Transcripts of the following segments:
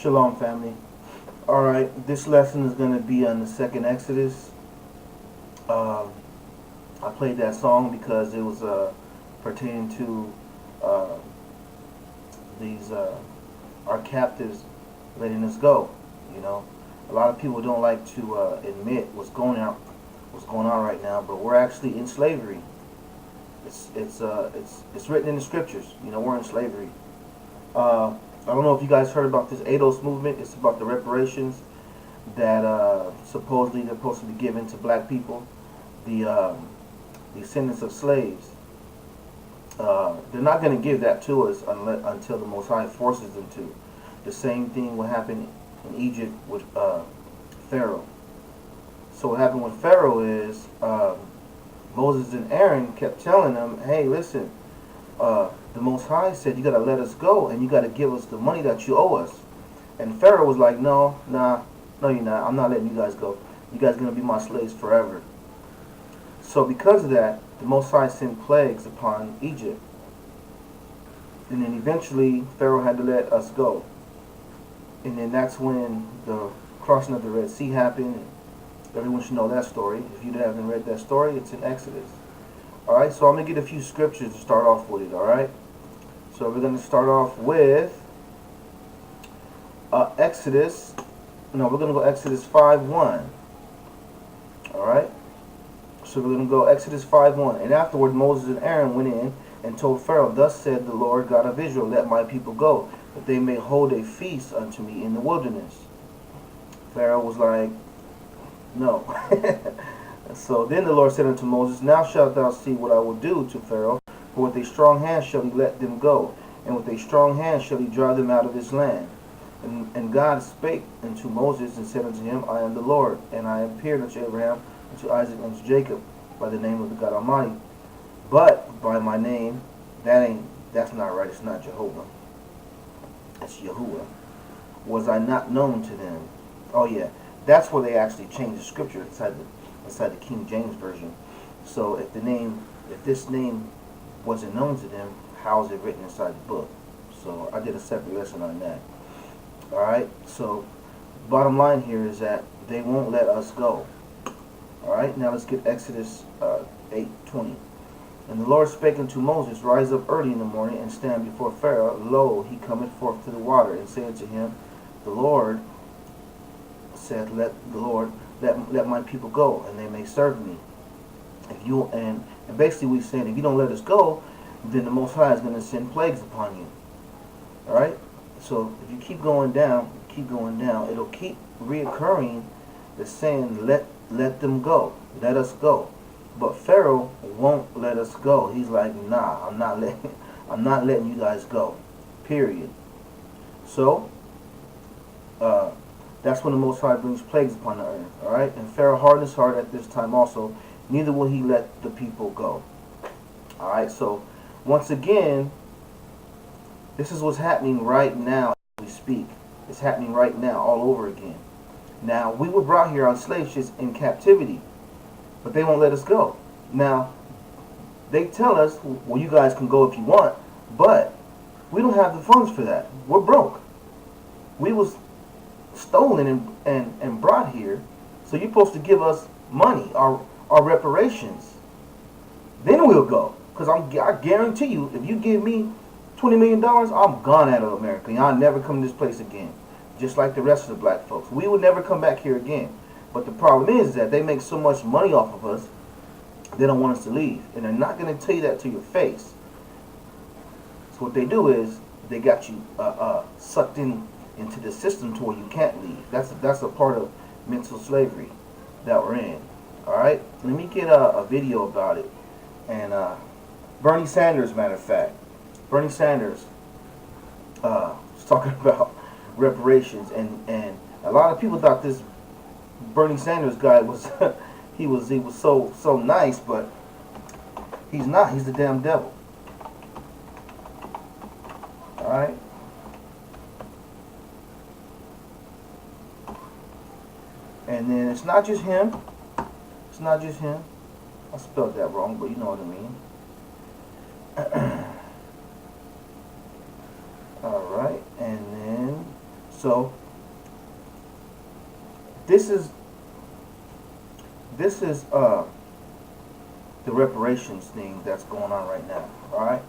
Shalom, family. Alright, this lesson is going to be on the second Exodus. I played that song because it was pertaining to these our captives letting us go. You know, a lot of people don't like to admit what's going on right now, but we're actually in slavery. It's written in the scriptures. You know, we're in slavery. I don't know if you guys heard about this ADOS movement. It's about the reparations that supposedly they're supposed to be given to black people, the descendants of slaves. They're not going to give that to us until the Most High forces them to. The same thing will happen in Egypt with Pharaoh. So what happened with Pharaoh is Moses and Aaron kept telling them, hey, listen, the Most High said you got to let us go and you got to give us the money that you owe us. And Pharaoh was like, no, you're not. I'm not letting you guys go. You guys are going to be my slaves forever. So because of that, the Most High sent plagues upon Egypt. And then eventually Pharaoh had to let us go. And then that's when the crossing of the Red Sea happened. Everyone should know that story. If you haven't read that story, it's in Exodus. Alright, so I'm going to get a few scriptures to start off with it, alright? So we're going to start off with Exodus. No, we're going to go Exodus 5:1. Alright? So we're going to go Exodus 5:1. And afterward Moses and Aaron went in and told Pharaoh, thus said the Lord God of Israel, let my people go, that they may hold a feast unto me in the wilderness. Pharaoh was like, no. So then the Lord said unto Moses, now shalt thou see what I will do to Pharaoh, for with a strong hand shall he let them go, and with a strong hand shall he drive them out of his land. And God spake unto Moses, and said unto him, I am the Lord, and I appeared unto Abraham, unto Isaac, and unto Jacob, by the name of the God Almighty. But by my name, that's not right, it's not Jehovah. It's Yahuwah. Was I not known to them? Oh yeah, that's where they actually changed the scripture inside the King James Version. So if this name wasn't known to them, how is it written inside the book? So I did a separate lesson on that. Alright, so bottom line here is that they won't let us go. Alright, now let's get Exodus 8:20. And the Lord spake unto Moses, Rise up early in the morning, and stand before Pharaoh. Lo, he cometh forth to the water, and said to him, The Lord said, Let my people go, and they may serve me. If you and basically we saying, if you don't let us go, then the Most High is going to send plagues upon you. All right. So if you keep going down, it'll keep reoccurring the saying, let them go, let us go. But Pharaoh won't let us go. He's like, nah, I'm not letting you guys go. Period. So that's when the Most High brings plagues upon the earth. All right. And Pharaoh hardened his heart at this time also. Neither will he let the people go. All right. So once again, this is what's happening right now as we speak. It's happening right now all over again. Now, we were brought here on slave ships in captivity, but they won't let us go. Now, they tell us, well, you guys can go if you want, but we don't have the funds for that. We're broke. We was stolen and brought here, so you're supposed to give us money, our reparations. Then we'll go. Because I guarantee you, if you give me $20 million, I'm gone out of America. And I'll never come to this place again. Just like the rest of the black folks. We would never come back here again. But the problem is that they make so much money off of us, they don't want us to leave. And they're not going to tell you that to your face. So what they do is, they got you sucked into the system to where you can't leave. That's a part of mental slavery that we're in. Alright? Let me get a video about it. And Bernie Sanders, matter of fact. Bernie Sanders was talking about reparations, and a lot of people thought this Bernie Sanders guy was he was so nice, but he's not. He's the damn devil. All right. And then it's not just him. It's not just him. I spelled that wrong, but you know what I mean. Alright, and then, so, this is the reparations thing that's going on right now, alright?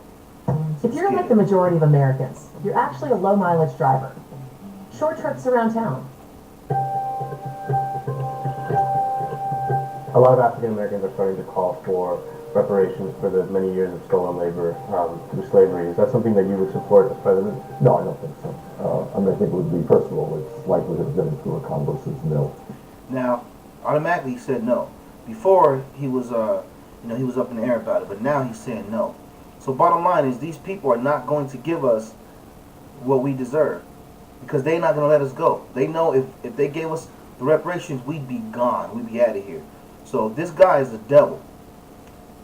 If you're like the majority of Americans, you're actually a low-mileage driver. Short trips around town. A lot of African Americans are starting to call for reparations for the many years of stolen labor through slavery. Is that something that you would support as president? No, I don't think so. I think it would be, first of all, it's likely to have been through a Congress's mill. Now, automatically he said no. Before he was, he was up in the air about it, but now he's saying no. So bottom line is, these people are not going to give us what we deserve, because they're not going to let us go. They know if they gave us the reparations, we'd be gone. We'd be out of here. So this guy is the devil.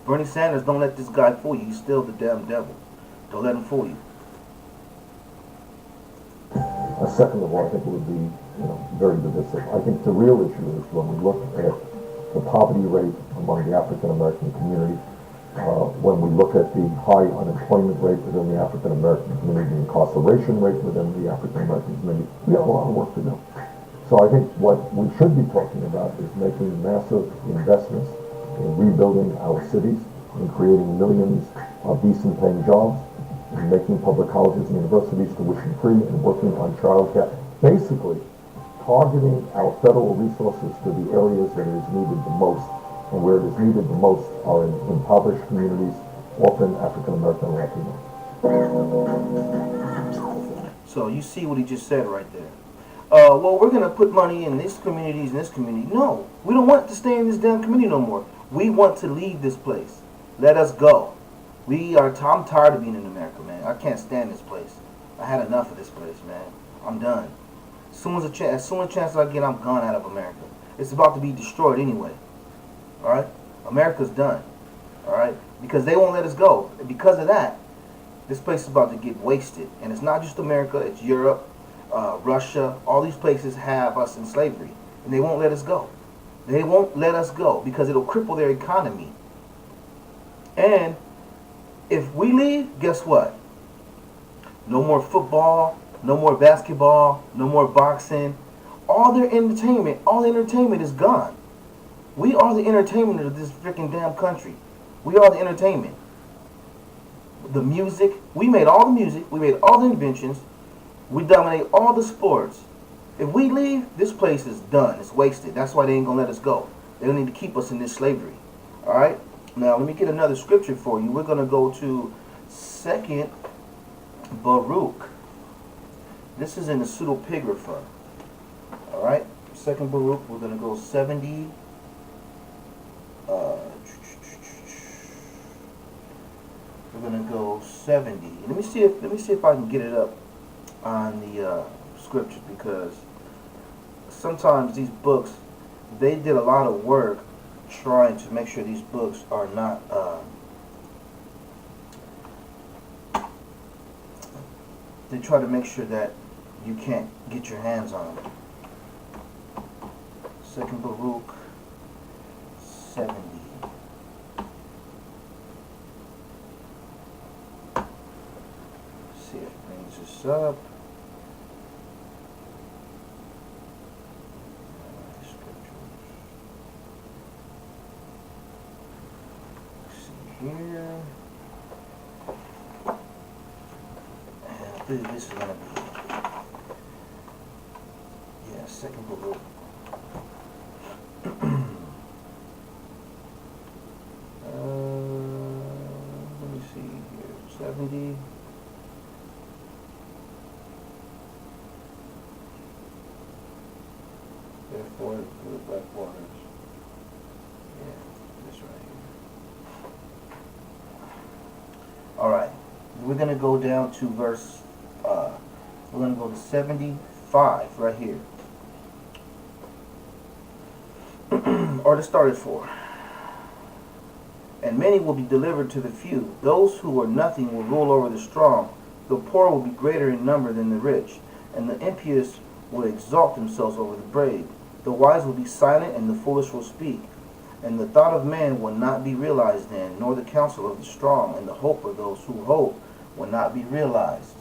Bernie Sanders, don't let this guy fool you. He's still the damn devil. Don't let him fool you. Second of all, I think it would be very divisive. I think the real issue is when we look at the poverty rate among the African American community, when we look at the high unemployment rate within the African American community, the incarceration rate within the African American community, we have a lot of work to do. So I think what we should be talking about is making massive investments in rebuilding our cities, in creating millions of decent paying jobs, in making public colleges and universities tuition free, and working on child care. Basically, targeting our federal resources to the areas that it is needed the most, and where it is needed the most are in impoverished communities, often African American and Latino. So you see what he just said right there. Well, we're going to put money in these communities and this community. No, we don't want to stay in this damn community no more. We want to leave this place. Let us go. I'm tired of being in America, man. I can't stand this place. I had enough of this place, man. I'm done. As soon as a chance I get, I'm gone out of America. It's about to be destroyed anyway. All right, America's done. All right, because they won't let us go. And because of that, this place is about to get wasted. And it's not just America; it's Europe, Russia. All these places have us in slavery, and they won't let us go. They won't let us go because it'll cripple their economy. And if we leave, guess what? No more football, no more basketball, no more boxing. All the entertainment is gone. We are the entertainment of this freaking damn country. We are the entertainment. The music, we made all the music, we made all the inventions, we dominate all the sports. If we leave, this place is done. It's wasted. That's why they ain't gonna let us go. They don't need to keep us in this slavery. Alright? Now let me get another scripture for you. We're gonna go to 2nd Baruch. This is in the pseudepigrapha. Alright? 2nd Baruch, we're gonna go 70. We're gonna go 70. Let me see if I can get it up on the scriptures, because sometimes these books, they did a lot of work trying to make sure these books are not they try to make sure that you can't get your hands on them. 2nd Baruch 70. See if it brings this up. See here. And I believe this is gonna be, yeah, 2nd Baruch. Let me see here. 70. Therefore, the black waters. Yeah, this right here. Alright. We're going to go down to verse, we're going to go to 75 right here. Or to start at 4. And many will be delivered to the few. Those who are nothing will rule over the strong. The poor will be greater in number than the rich. And the impious will exalt themselves over the brave. The wise will be silent, and the foolish will speak. And the thought of man will not be realized then, nor the counsel of the strong, and the hope of those who hope will not be realized.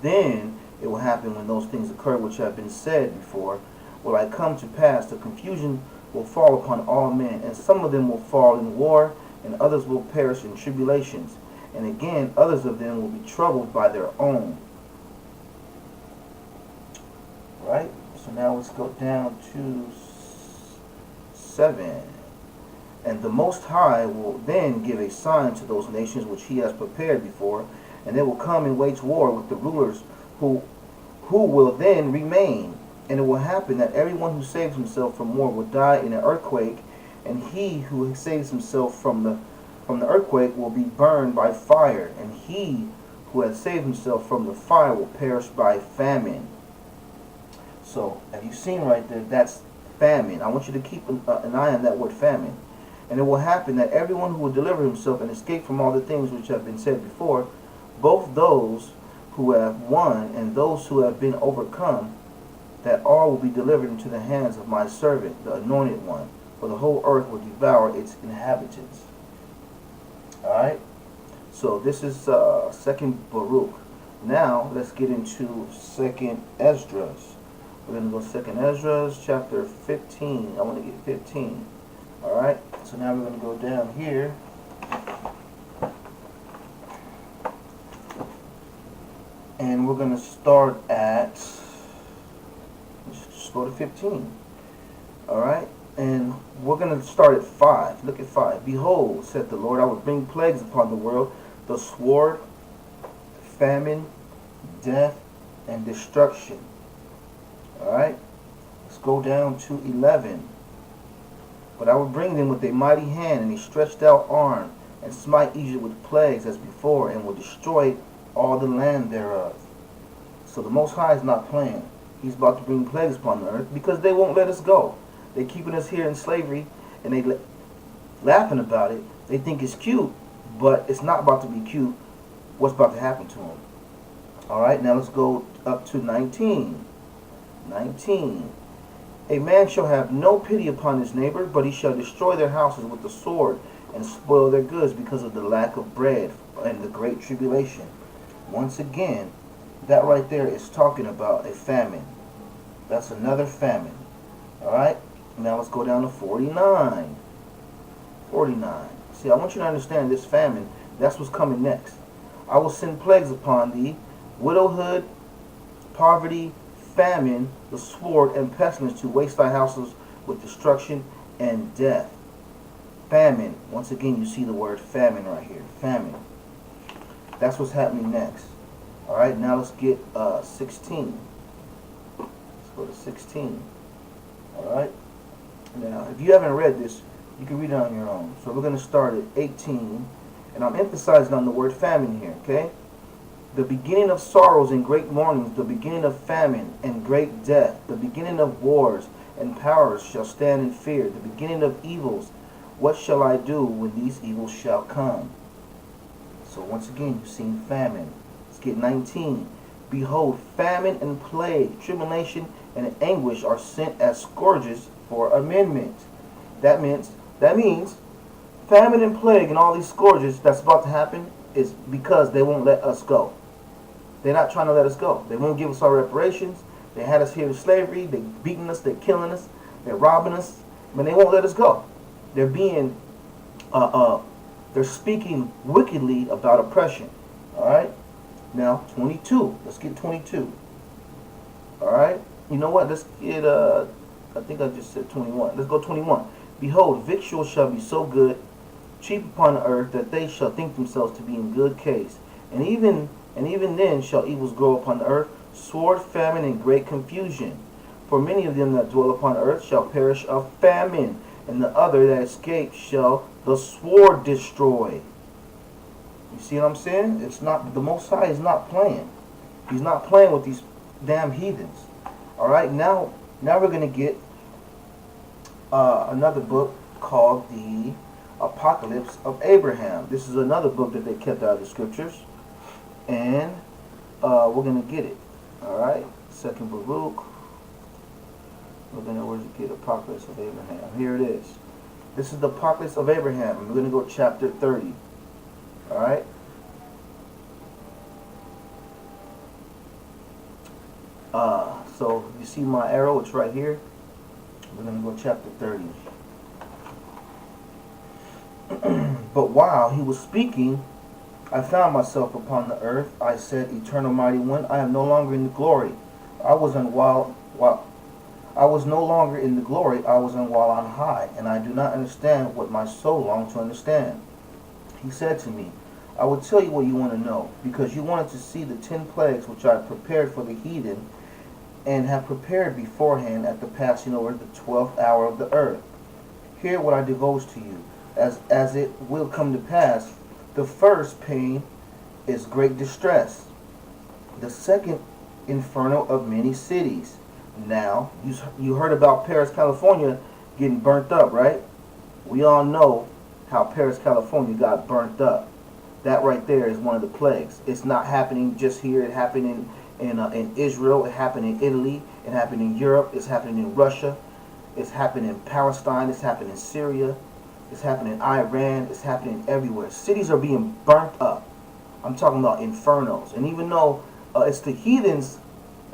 Then it will happen, when those things occur which have been said before, will I come to pass, the confusion will fall upon all men, and some of them will fall in war, and others will perish in tribulations, and again others of them will be troubled by their own. Right? So now let's go down to 7. And the Most High will then give a sign to those nations which he has prepared before, and they will come and wage war with the rulers who will then remain. And it will happen that everyone who saves himself from war will die in an earthquake, and he who saves himself from the earthquake will be burned by fire, and he who has saved himself from the fire will perish by famine. So, have you seen right there? That's famine. I want you to keep an eye on that word famine. And it will happen that everyone who will deliver himself and escape from all the things which have been said before, both those who have won and those who have been overcome, that all will be delivered into the hands of my servant, the anointed one, for the whole earth will devour its inhabitants. Alright? So this is 2nd Baruch. Now, let's get into 2nd Esdras. We're going to go 2nd Esdras, chapter 15. I want to get 15. Alright? So now we're going to go down here. And we're going to start at, just go to 15. Alright? And we're going to start at 5. Look at 5. Behold, said the Lord, I will bring plagues upon the world, the sword, famine, death, and destruction. Alright? Let's go down to 11. But I will bring them with a mighty hand and a stretched out arm, and smite Egypt with plagues as before, and will destroy all the land thereof. So the Most High is not playing. He's about to bring plagues upon the earth because they won't let us go. They're keeping us here in slavery, and they laughing about it. They think it's cute, but it's not about to be cute. What's about to happen to them? All right, now let's go up to 19. 19. A man shall have no pity upon his neighbor, but he shall destroy their houses with the sword and spoil their goods because of the lack of bread and the great tribulation. Once again, that right there is talking about a famine. That's another famine. All right, now let's go down to 49. 49. See, I want you to understand this famine. That's what's coming next. I will send plagues upon thee, widowhood, poverty, famine, the sword, and pestilence to waste thy houses with destruction and death. Famine. Once again, you see the word famine right here. Famine. That's what's happening next. All right, now let's get 16. Let's go to 16. All right. Now, if you haven't read this, you can read it on your own. So we're going to start at 18, and I'm emphasizing on the word famine here, okay? The beginning of sorrows and great mournings, the beginning of famine and great death, the beginning of wars and powers shall stand in fear, the beginning of evils. What shall I do when these evils shall come? So once again, you've seen famine. Let's get 19. Behold, famine and plague, tribulation and anguish are sent as scourges for amendment. That means famine and plague and all these scourges that's about to happen is because they won't let us go. They're not trying to let us go. They won't give us our reparations. They had us here in slavery. They're beating us. They're killing us. They're robbing us. But they won't let us go. They're being, they're speaking wickedly about oppression. All right. Now 22. Let's get 22. All right. You know what? Let's get. I think I just said 21. Let's go 21. Behold, victuals shall be so good, cheap upon the earth, that they shall think themselves to be in good case. And even then shall evils grow upon the earth, sword, famine, and great confusion. For many of them that dwell upon the earth shall perish of famine, and the other that escape shall the sword destroy. You see what I'm saying? It's not, the Most High is not playing. He's not playing with these damn heathens. All right, now we're going to get another book called the Apocalypse of Abraham. This is another book that they kept out of the scriptures, and we're going to get it. All right, Second Baruch. We're going to get Apocalypse of Abraham. Here it is. This is the Apocalypse of Abraham. We're going to go chapter 30. All right. So you see my arrow, it's right here. We're going to go chapter 30. But while he was speaking, I found myself upon the earth. I said, Eternal Mighty One, I am no longer in the glory. I was no longer in the glory. I was while on high, and I do not understand what my soul longed to understand. He said to me, I will tell you what you want to know, because you wanted to see the 10 plagues which I prepared for the heathen, and have prepared beforehand at the passing over the 12th hour of the earth. Hear what I divulge to you, as it will come to pass. The first pain is great distress. The second, inferno of many cities. Now, you heard about Paris, California getting burnt up, right? We all know how Paris, California got burnt up. That right there is one of the plagues. It's not happening just here. It happened in Israel. It happened in Italy. It happened in Europe. It's happening in Russia. It's happening in Palestine. It's happening in Syria. It's happening in Iran. It's happening everywhere. Cities are being burnt up. I'm talking about infernos. And even though it's the heathens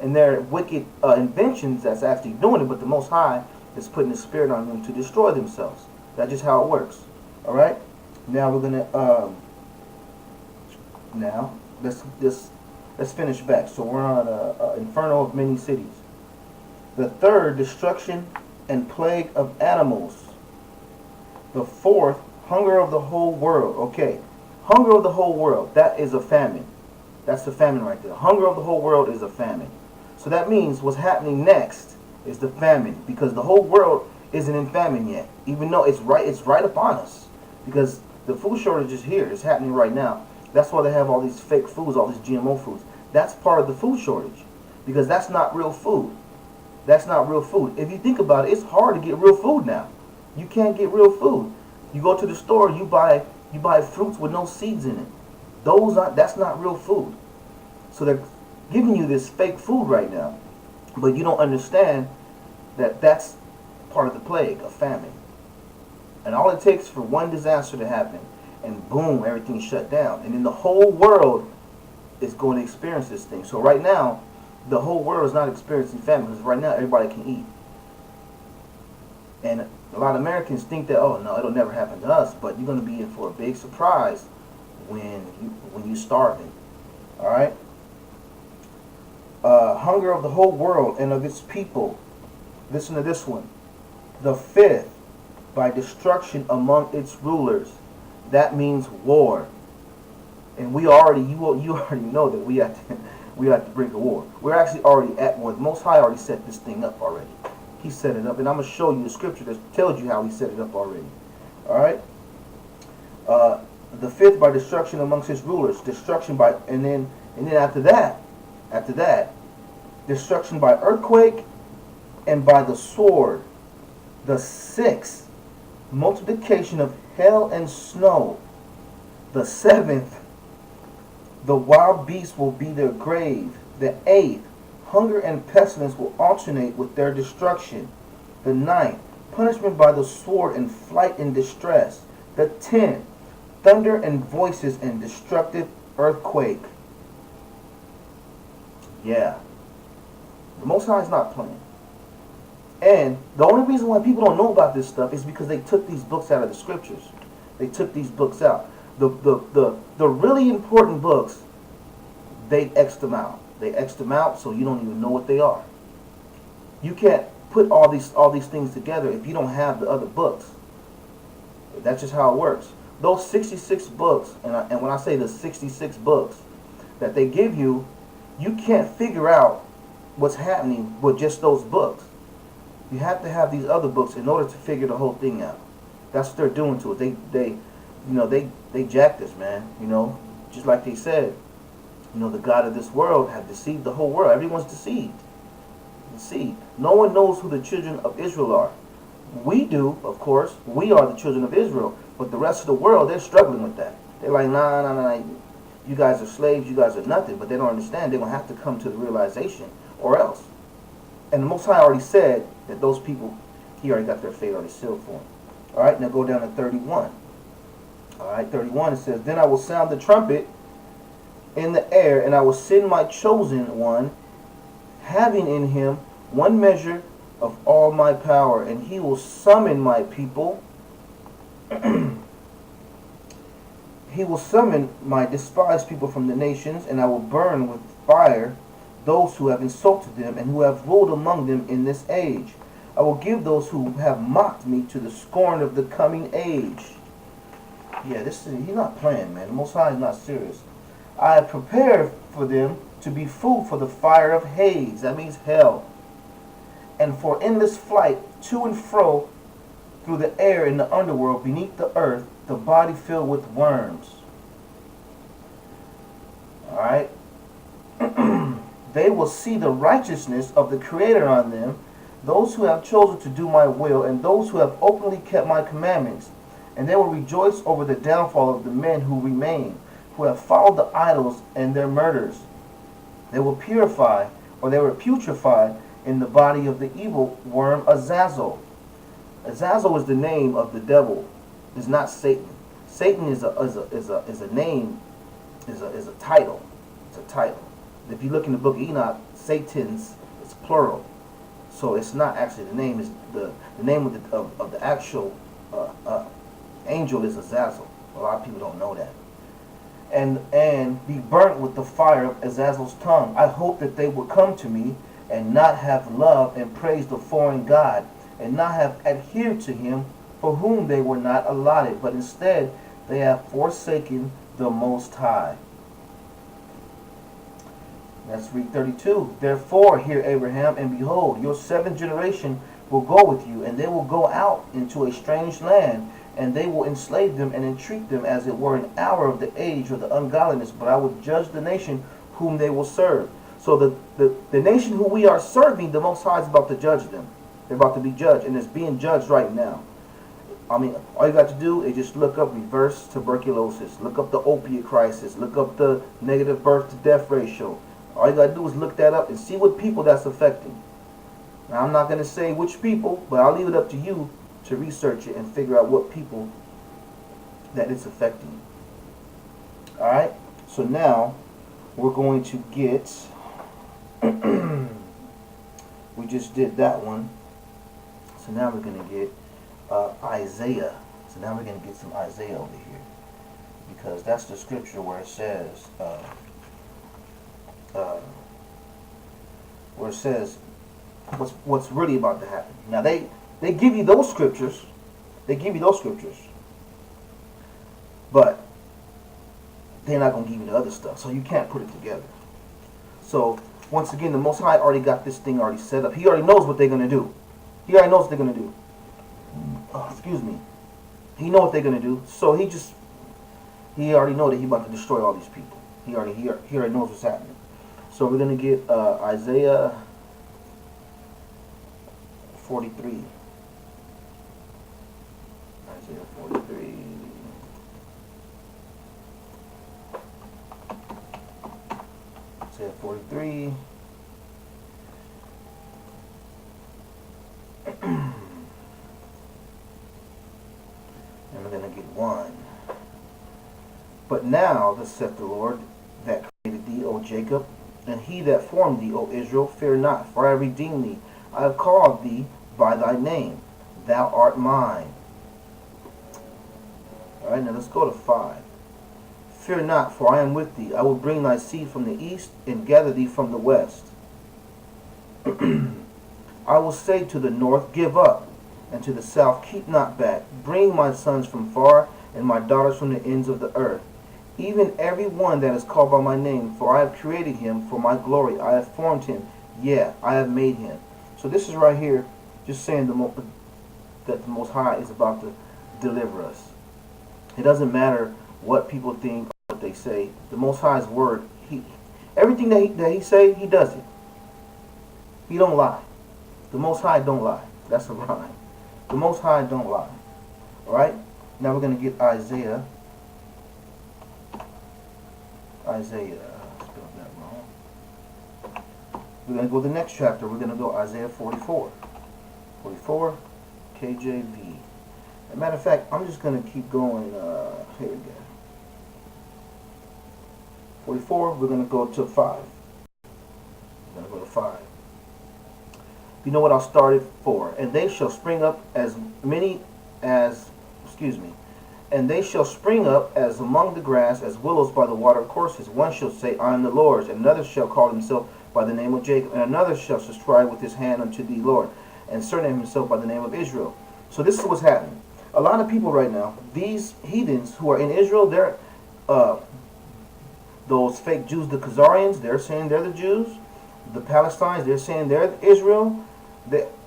and their wicked inventions that's actually doing it, but the Most High is putting the spirit on them to destroy themselves. That's just how it works. All right. Now we're gonna let's finish back. So we're on inferno of many cities. The third, destruction and plague of animals. The fourth, hunger of the whole world. Okay, hunger of the whole world. That is a famine. That's the famine right there. Hunger of the whole world is a famine. So that means what's happening next is the famine, because the whole world isn't in famine yet, even though it's right upon us. Because The food shortage is here. It's happening right now. That's why they have all these fake foods, all these GMO foods. That's part of the food shortage, because that's not real food. That's not real food. If you think about it, it's hard to get real food now. You can't get real food. You go to the store, you buy fruits with no seeds in it. That's not real food. So they're giving you this fake food right now, but you don't understand that that's part of the plague, a famine. And all it takes for one disaster to happen, and boom, everything's shut down. And then the whole world is going to experience this thing. So right now, the whole world is not experiencing famine, because right now everybody can eat. And a lot of Americans think that, oh no, it'll never happen to us, but you're going to be in for a big surprise when you're starving. All right. Hunger of the whole world and of its people. Listen to this one. The fifth, by destruction among its rulers. That means war. And you already know that we have to bring a war. We're actually already at war. The Most High already set this thing up already. He set it up, and I'm gonna show you the scripture that tells you how he set it up already. All right. The fifth, by destruction amongst his rulers. Destruction by, and then after that, destruction by earthquake and by the sword. The sixth, multiplication of hail and snow. The seventh, the wild beasts will be their grave. The eighth, hunger and pestilence will alternate with their destruction. The ninth, punishment by the sword and flight and distress. The 10th, thunder and voices and destructive earthquake. Yeah. The Most High is not playing. And the only reason why people don't know about this stuff is because they took these books out of the scriptures. They took these books out. The really important books, they X'd them out. They X'd them out so you don't even know what they are. You can't put all these things together if you don't have the other books. That's just how it works. Those 66 books, and when I say the 66 books that they give you, you can't figure out what's happening with just those books. You have to have these other books in order to figure the whole thing out. That's what they're doing to it. They jacked us, man. Just like they said, the God of this world have deceived the whole world. Everyone's deceived. No one knows who the children of Israel are. We do, of course. We are the children of Israel. But the rest of the world, they're struggling with that. They're like, nah. You guys are slaves. You guys are nothing. But they don't understand. They're going to have to come to the realization or else. And the Most High already said that those people, he already got their fate already sealed for them. All right, now go down to 31. All right, 31, it says, then I will sound the trumpet in the air, and I will send my chosen one, having in him one measure of all my power, and he will summon my people. He will summon my despised people from the nations, and I will burn with fire those who have insulted them and who have ruled among them in this age. I will give those who have mocked me to the scorn of the coming age. Yeah, he's not playing, man. The Most High is not serious. I have prepared for them to be food for the fire of Hades. That means hell. And for endless flight to and fro through the air in the underworld beneath the earth, the body filled with worms. All right. They will see the righteousness of the Creator on them, those who have chosen to do my will, and those who have openly kept my commandments. And they will rejoice over the downfall of the men who remain, who have followed the idols and their murders. They will purify, or they will putrefy in the body of the evil worm Azazel. Azazel is the name of the devil. It's not Satan. Satan is a name, is a title. It's a title. If you look in the book of Enoch, Satan's, it's plural. So it's not actually the name. Is the name of the actual angel is Azazel. A lot of people don't know that. And be burnt with the fire of Azazel's tongue. I hope that they will come to me and not have loved and praised the foreign god, and not have adhered to him for whom they were not allotted, but instead they have forsaken the Most High. Let's read 32. Therefore, hear Abraham, and behold, your seventh generation will go with you, and they will go out into a strange land, and they will enslave them and entreat them as it were an hour of the age of the ungodliness. But I will judge the nation whom they will serve. So the nation who we are serving, the Most High is about to judge them. They're about to be judged, and it's being judged right now. I mean, all you got to do is just look up reverse tuberculosis, look up the opiate crisis, look up the negative birth to death ratio. All you got to do is look that up and see what people that's affecting. Now, I'm not going to say which people, but I'll leave it up to you to research it and figure out what people that it's affecting. Alright, so now we're going to get, we just did that one, so now we're going to get Isaiah. So now we're going to get some Isaiah over here, because that's the scripture where it says, what's really about to happen. Now they give you those scriptures, but they're not going to give you the other stuff, so you can't put it together. So once again, the Most High already got this thing already set up. He already knows what they're going to do. He already knows what they're going to do. Excuse me. He knows what they're going to do, so he already know that he's about to destroy all these people. He already knows what's happening. So we're going to get Isaiah 43. Isaiah 43. Isaiah 43. And we're going to get 1. But now, thus saith the Lord, that created thee, O Jacob, and he that formed thee, O Israel, fear not, for I have redeemed thee. I have called thee by thy name. Thou art mine. Alright, now let's go to 5. Fear not, for I am with thee. I will bring thy seed from the east, and gather thee from the west. I will say to the north, give up, and to the south, keep not back. Bring my sons from far, and my daughters from the ends of the earth. Even every one that is called by my name, for I have created him for my glory. I have formed him, yeah, I have made him. So this is right here, just saying that the Most High is about to deliver us. It doesn't matter what people think or what they say. The Most High's word, everything that he say, he does it. He don't lie. The Most High don't lie. That's a rhyme. The Most High don't lie. Alright? Now we're going to get Isaiah. I spelled that wrong. We're going to go to the next chapter. We're going to go Isaiah 44. 44, KJV. As a matter of fact, I'm just going to keep going. Here we go. 44, we're going to go to 5. We're going to go to 5. You know what I'll start it for? And they shall spring up as many as, and they shall spring up as among the grass, as willows by the water courses. One shall say, I am the Lord's, and another shall call himself by the name of Jacob, and another shall subscribe with his hand unto thee, Lord, and surname himself by the name of Israel. So this is what's happening. A lot of people right now, these heathens who are in Israel, they're those fake Jews, the Khazarians, they're saying they're the Jews. The Palestinians, they're saying they're Israel.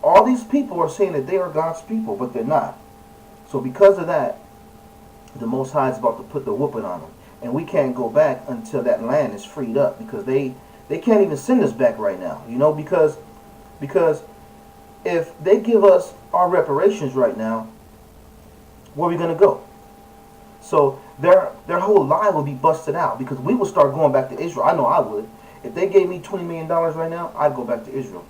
All these people are saying that they are God's people, but they're not. So because of that, the Most High is about to put the whooping on them. And we can't go back until that land is freed up, because they can't even send us back right now. You know, because if they give us our reparations right now, where are we going to go? So their whole lie will be busted out, because we will start going back to Israel. I know I would. If they gave me $20 million right now, I'd go back to Israel.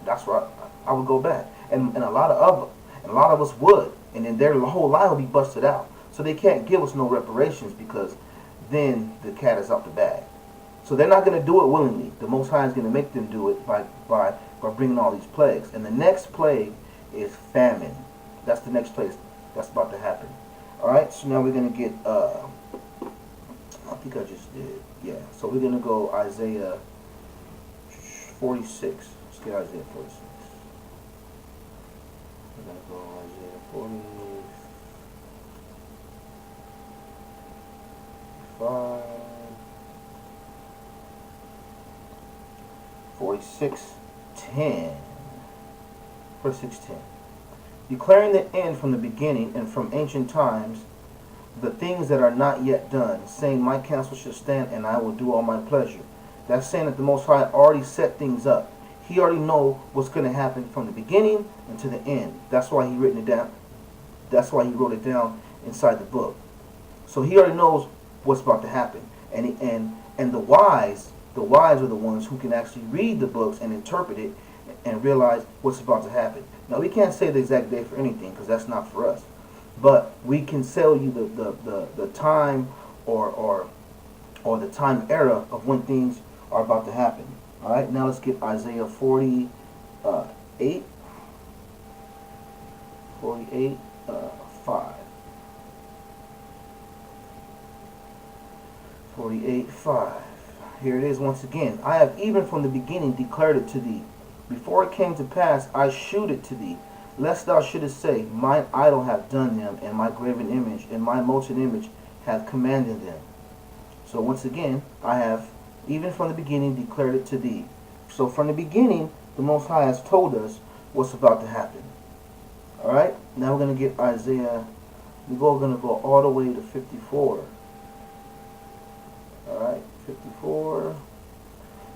That's right. I would go back. And a lot of us would. And then their whole lie will be busted out. So they can't give us no reparations, because then the cat is out the bag. So they're not going to do it willingly. The Most High is going to make them do it by bringing all these plagues. And the next plague is famine. That's the next plague that's about to happen. Alright, so now we're going to get, I think I just did. Yeah, so we're going to go Isaiah 46. Let's get Isaiah 46. We're going to go Isaiah 45. 46:10. 46:10. declaring the end from the beginning and from ancient times, the things that are not yet done, saying, my counsel shall stand, and I will do all my pleasure. That's saying that the Most High already set things up. He already know what's going to happen from the beginning and to the end. That's why he written it down. That's why he wrote it down inside the book. So he already knows what's about to happen. And the wise are the ones who can actually read the books and interpret it and realize what's about to happen. Now, we can't say the exact day for anything because that's not for us. But we can tell you the time or the time era of when things are about to happen. All right, now let's get Isaiah 48. 5. 48:5. Here it is once again. I have even from the beginning declared it to thee. Before it came to pass, I shewed it to thee, lest thou shouldest say, mine idol hath done them, and my graven image and my molten image hath commanded them. So once again, I have even from the beginning declared it to thee. So from the beginning, the Most High has told us what's about to happen. All right, now we're going to get Isaiah. We're going to go all the way to 54. All right, 54.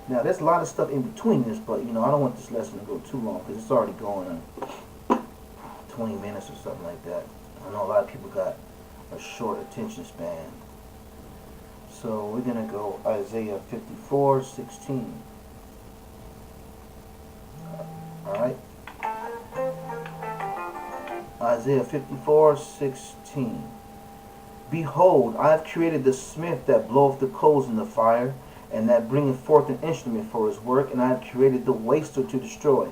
Now, there's a lot of stuff in between this, but, I don't want this lesson to go too long because it's already going on 20 minutes or something like that. I know a lot of people got a short attention span. So we're going to go Isaiah 54:16. All right. Isaiah 54:16. Behold, I have created the smith that bloweth the coals in the fire, and that bringeth forth an instrument for his work, and I have created the waster to destroy.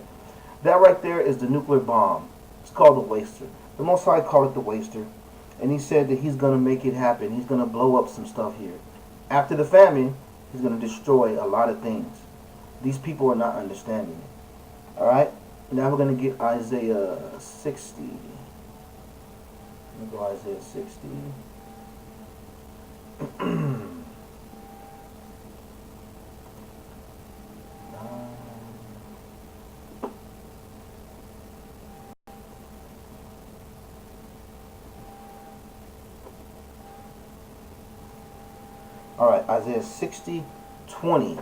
That right there is the nuclear bomb. It's called the waster. The Most High called it the waster, and he said that he's going to make it happen. He's going to blow up some stuff here. After the famine, he's going to destroy a lot of things. These people are not understanding it. All right? Now we're going to get Isaiah 60. Let me go Isaiah 60. All right, Isaiah 60:20.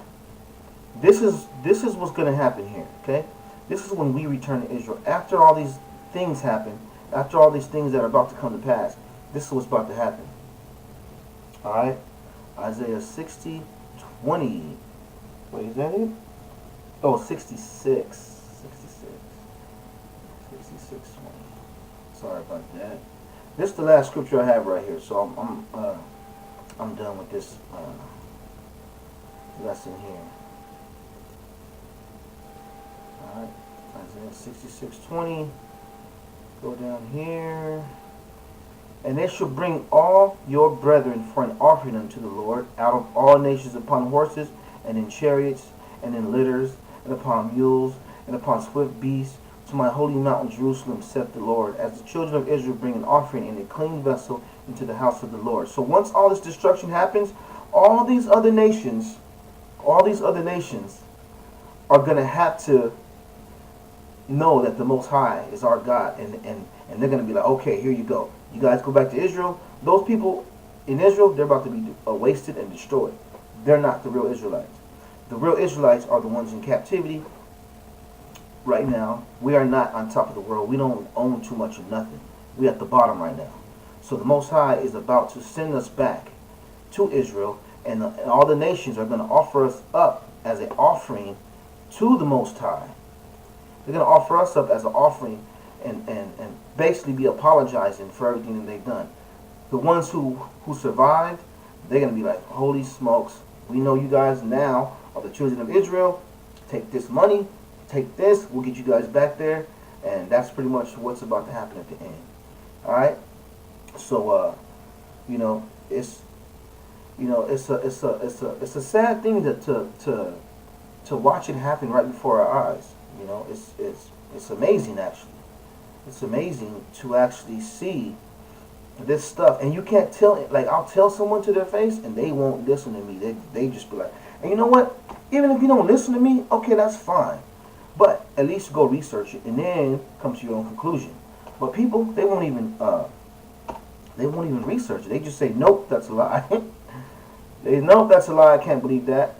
This is what's going to happen here. Okay, this is when we return to Israel. After all these things happen, after all these things that are about to come to pass, this is what's about to happen. All right, Isaiah 60:20. Wait, is that it? Oh, 66. 66:20. Sorry about that. This is the last scripture I have right here, so I'm done with this lesson here. All right, Isaiah 66:20. Go down here. And they shall bring all your brethren for an offering unto the Lord out of all nations upon horses and in chariots and in litters and upon mules and upon swift beasts to my holy mountain Jerusalem, saith the Lord, as the children of Israel bring an offering in a clean vessel into the house of the Lord. So once all this destruction happens, all these other nations are going to have to know that the Most High is our God, and they're going to be like, okay, here you go. You guys go back to Israel. Those people in Israel, they're about to be wasted and destroyed. They're not the real Israelites. The real Israelites are the ones in captivity right now. We are not on top of the world. We don't own too much of nothing. We're at the bottom right now. So the Most High is about to send us back to Israel, and all the nations are going to offer us up as an offering to the Most High. They're going to offer us up as an offering and basically be apologizing for everything that they've done. The ones who survived, they're going to be like, holy smokes, we know you guys now are the children of Israel. Take this money, take this, we'll get you guys back there. And that's pretty much what's about to happen at the end. All right? So, it's a sad thing to watch it happen right before our eyes. It's amazing, actually. It's amazing to actually see this stuff, and you can't tell it. Like, I'll tell someone to their face, and they won't listen to me. They just be like, and you know what? Even if you don't listen to me, okay, that's fine. But at least go research it, and then come to your own conclusion. But people, they won't even research it. They just say, nope, that's a lie. They nope, that's a lie. I can't believe that.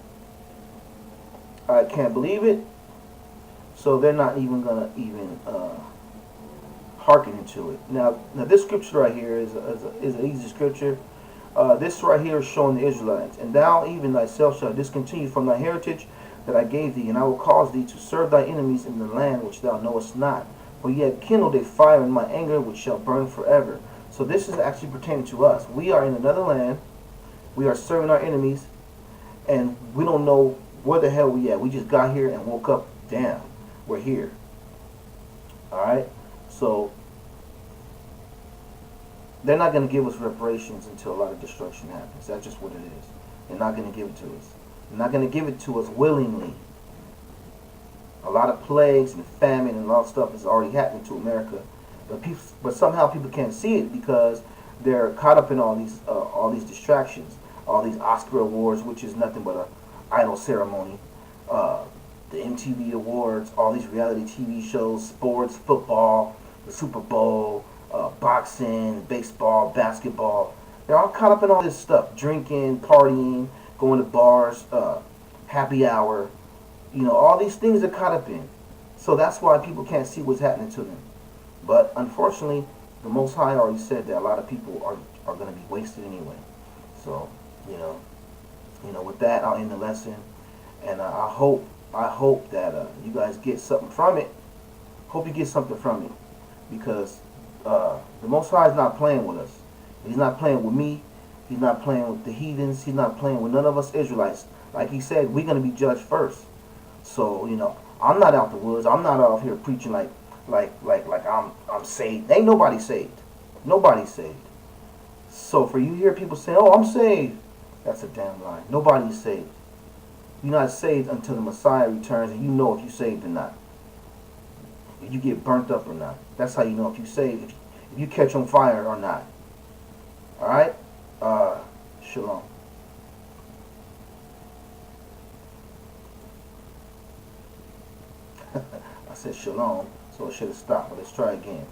I can't believe it. So they're not even gonna hearken into it. Now this scripture right here is an easy scripture. This right here is showing the Israelites, and thou even thyself shalt discontinue from thy heritage that I gave thee, and I will cause thee to serve thy enemies in the land which thou knowest not. For ye have kindled a fire in my anger, which shall burn forever. So this is actually pertaining to us. We are in another land. We are serving our enemies, and we don't know where the hell we at. We just got here and woke up. Damn, we're here. All right. So they're not going to give us reparations until a lot of destruction happens. That's just what it is. They're not going to give it to us. They're not going to give it to us willingly. A lot of plagues and famine and all stuff is already happening to America, but somehow people can't see it because they're caught up in all these distractions, all these Oscar awards, which is nothing but a idol ceremony, the MTV awards, all these reality TV shows, sports, football, the Super Bowl, boxing, baseball, basketball. They're all caught up in all this stuff, drinking, partying, going to bars, happy hour. You know, all these things are caught up in. So that's why people can't see what's happening to them. But unfortunately, the Most High already said that a lot of people are going to be wasted anyway. So, you know, with that, I'll end the lesson. And I hope that you guys get something from it. Hope you get something from it. Because the Most High is not playing with us. He's not playing with me. He's not playing with the heathens. He's not playing with none of us Israelites. Like he said, we're going to be judged first. So, you know, I'm not out the woods. I'm not out here preaching like I'm saved. Ain't nobody saved. Nobody's saved. So for you hear people say, "Oh, I'm saved," that's a damn lie. Nobody's saved. You're not saved until the Messiah returns, and you know if you're saved or not. If you get burnt up or not. That's how you know if you're saved. If you catch on fire or not. All right. Shalom. I said shalom, so it should have stopped, but let's try again.